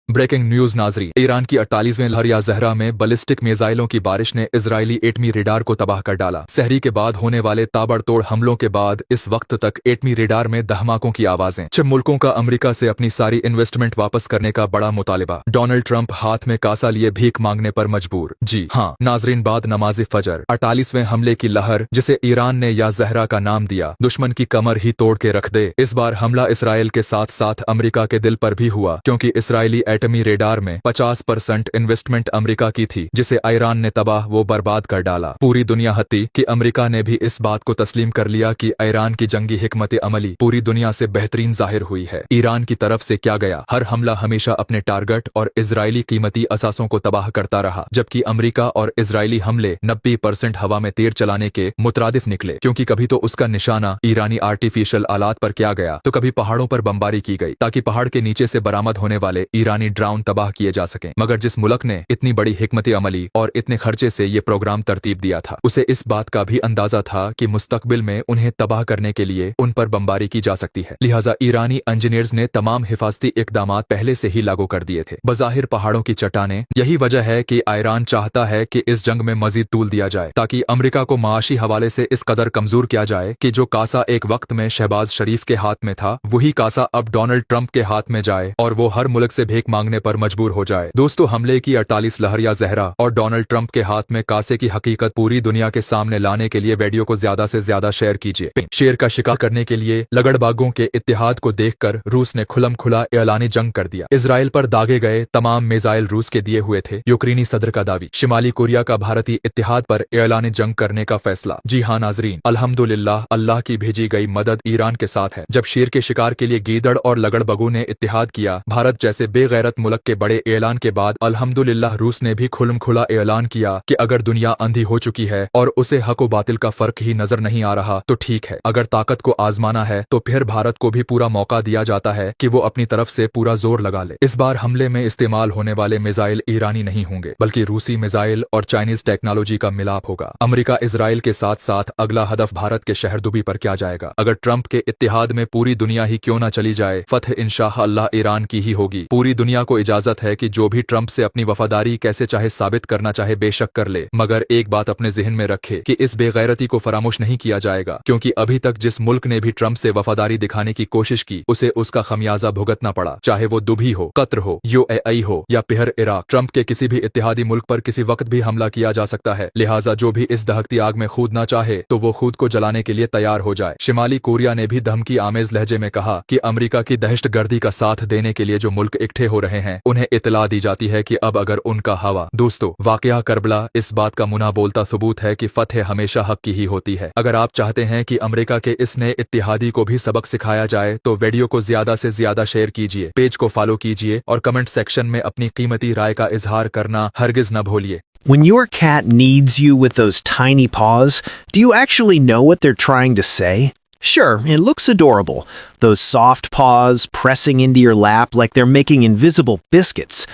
Breaking news नाजरी, Iran की 48वें लहर या जहरा में बैलिस्टिक मिसाइलों की बारिश ने इजरायली एटमी रेडार को तबाह कर डाला। सहरी के बाद होने वाले ताबड़तोड़ हमलों के बाद इस वक्त तक एटमी रेडार में धमाकों की आवाजें। छह मुल्कों का अमेरिका से अपनी सारी इन्वेस्टमेंट वापस करने का बड़ा मुतालिबा। डोनाल्ड ट्रंप हाथ में कासा लिए भीख मांगने पर मजबूर। जी हाँ नाजरीन, बाद नमाज फजर 48वें हमले की लहर, जिसे ईरान ने या जहरा का नाम दिया, दुश्मन की कमर ही तोड़ के रख दे। इस बार हमला इसराइल के साथ साथ अमेरिका के दिल पर भी हुआ, क्योंकि इसराइली एटमी रेडार में 50% इन्वेस्टमेंट अमेरिका की थी, जिसे ईरान ने तबाह वो बर्बाद कर डाला। पूरी दुनिया हत्ती कि अमेरिका ने भी इस बात को तस्लीम कर लिया कि ईरान की जंगी हिकमत अमली पूरी दुनिया से बेहतरीन जाहिर हुई है। ईरान की तरफ से क्या गया, हर हमला हमेशा अपने टारगेट और इजरायली कीमती असासों को तबाह करता रहा, जबकि अमेरिका और इजरायली हमले 90% हवा में तीर चलाने के मुतरादिफ निकले, क्योंकि कभी तो उसका निशाना ईरानी आर्टिफिशियल आलात पर किया गया, तो कभी पहाड़ों पर बमबारी की गई, ताकि पहाड़ के नीचे से बरामद होने वाले ईरानी ड्रोन तबाह किए जा सकें। मगर जिस मुल्क ने इतनी बड़ी हिकमत अमली और इतने खर्चे से ये प्रोग्राम तरतीब दिया था, उसे इस बात का भी अंदाजा था कि मुस्तकबिल में उन्हें तबाह करने के लिए उन पर बमबारी की जा सकती है। लिहाजा ईरानी इंजीनियर्स ने तमाम हिफाजती इकदामात पहले से ही लागू कर दिए थे। बज़ाहिर पहाड़ों की चट्टानें, यही वजह है कि ईरान चाहता है कि इस जंग में मजीद तूल दिया जाए, ताकि अमेरिका को माशी हवाले से इस कदर कमजोर किया जाए कि जो कासा एक वक्त में शहबाज शरीफ के हाथ में था, वही कासा अब डोनाल्ड ट्रंप के हाथ में जाए और वो हर मुल्क से भीख मांगने पर मजबूर हो जाए। दोस्तों, हमले की 48 लहर या जहरा और डोनाल्ड ट्रंप के हाथ में कासे की हकीकत पूरी दुनिया के सामने लाने के लिए वीडियो को ज्यादा से ज्यादा शेयर कीजिए। शेर का शिकार करने के लिए लगड़बागों के इत्तेहाद को देखकर रूस ने खुलम खुला एलानी जंग कर दिया। इसराइल पर दागे गए तमाम मिसाइल रूस के दिए हुए थे। यूक्रेनी सदर का दावी, शिमाली कोरिया का भारतीय इत्तेहाद पर एलानी जंग करने का फैसला। जी हाँ नाजरीन, अल्हम्दुलिल्लाह, अल्लाह की भेजी गई मदद ईरान के साथ है। जब शेर के शिकार के लिए गीदड़ और लगड़बगों ने इत्तेहाद किया, भारत जैसे बेगैरत मुल्क के बड़े ऐलान के बाद अल्हम्दुलिल्लाह रूस ने भी खुलम खुला ऐलान किया कि अगर दुनिया अंधी हो चुकी है और उसे हक व बातिल का फर्क ही नजर नहीं आ रहा, तो ठीक है, अगर ताकत को आजमाना है तो फिर भारत को भी पूरा मौका दिया जाता है कि वो अपनी तरफ से पूरा जोर लगा ले। इस बार हमले में इस्तेमाल होने वाले मिसाइल ईरानी नहीं होंगे, बल्कि रूसी मिसाइल और चाइनीज टेक्नोलॉजी का मिलाप होगा। अमेरिका इजराइल के साथ साथ अगला हदफ भारत के शहर दुबई पर क्या जाएगा। अगर ट्रंप के इत्तेहाद में पूरी दुनिया ही क्यों न चली जाए, फतह इंशाअल्लाह ईरान की ही होगी। पूरी दुनिया को इजाजत है कि जो भी ट्रंप से अपनी वफादारी कैसे चाहे साबित करना चाहे बेशक कर ले, मगर एक बात अपने जहन में रखे कि इस बेगैरती को फरामोश नहीं किया जाएगा, क्योंकि अभी तक जिस मुल्क ने भी ट्रंप से वफादारी दिखाने की कोशिश की, उसे उसका खमियाजा भुगतना पड़ा, चाहे वो दुबई हो, कतर हो, यूएई हो या फिर इराक। ट्रंप के किसी भी इत्तेहादी मुल्क पर किसी वक्त भी हमला किया जा सकता है। लिहाजा जो भी इस दहकती आग में कूदना चाहे तो वो खुद को जलाने के लिए तैयार हो जाए। शिमाली कोरिया ने भी धमकी आमेज लहजे में कहा कि अमेरिका की दहशतगर्दी का साथ देने के लिए जो मुल्क इकट्ठे हो रहे हैं, उन्हें इतला दी जाती है कि अब अगर उनका हवा। दोस्तों, वाकया करबला इस बात का मुना बोलता सबूत है कि फतह हमेशा हक की ही होती है। अगर आप चाहते हैं कि अमेरिका के इस नए इत्तेहादी को भी सबक सिखाया जाए, तो वीडियो को ज्यादा से ज्यादा शेयर कीजिए, पेज को फॉलो कीजिए और कमेंट सेक्शन में अपनी कीमती राय का इजहार करना हरगिज न भूलिए। When your cat needs you with those tiny paws, do you actually know what they're trying to say? Sure, it looks adorable. Those soft paws pressing into your lap like they're making invisible biscuits.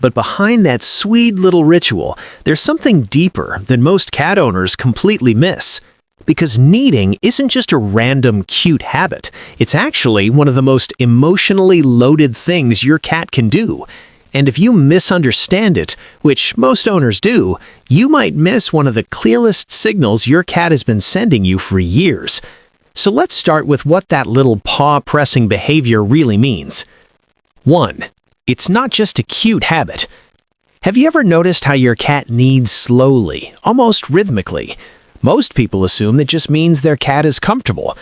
But behind that sweet little ritual, there's something deeper that most cat owners completely miss. Because kneading isn't just a random cute habit. It's actually one of the most emotionally loaded things your cat can do. And if you misunderstand it, which most owners do, you might miss one of the clearest signals your cat has been sending you for years. So let's start with what that little paw-pressing behavior really means. 1. It's not just a cute habit. Have you ever noticed how your cat kneads slowly, almost rhythmically? Most people assume that just means their cat is comfortable.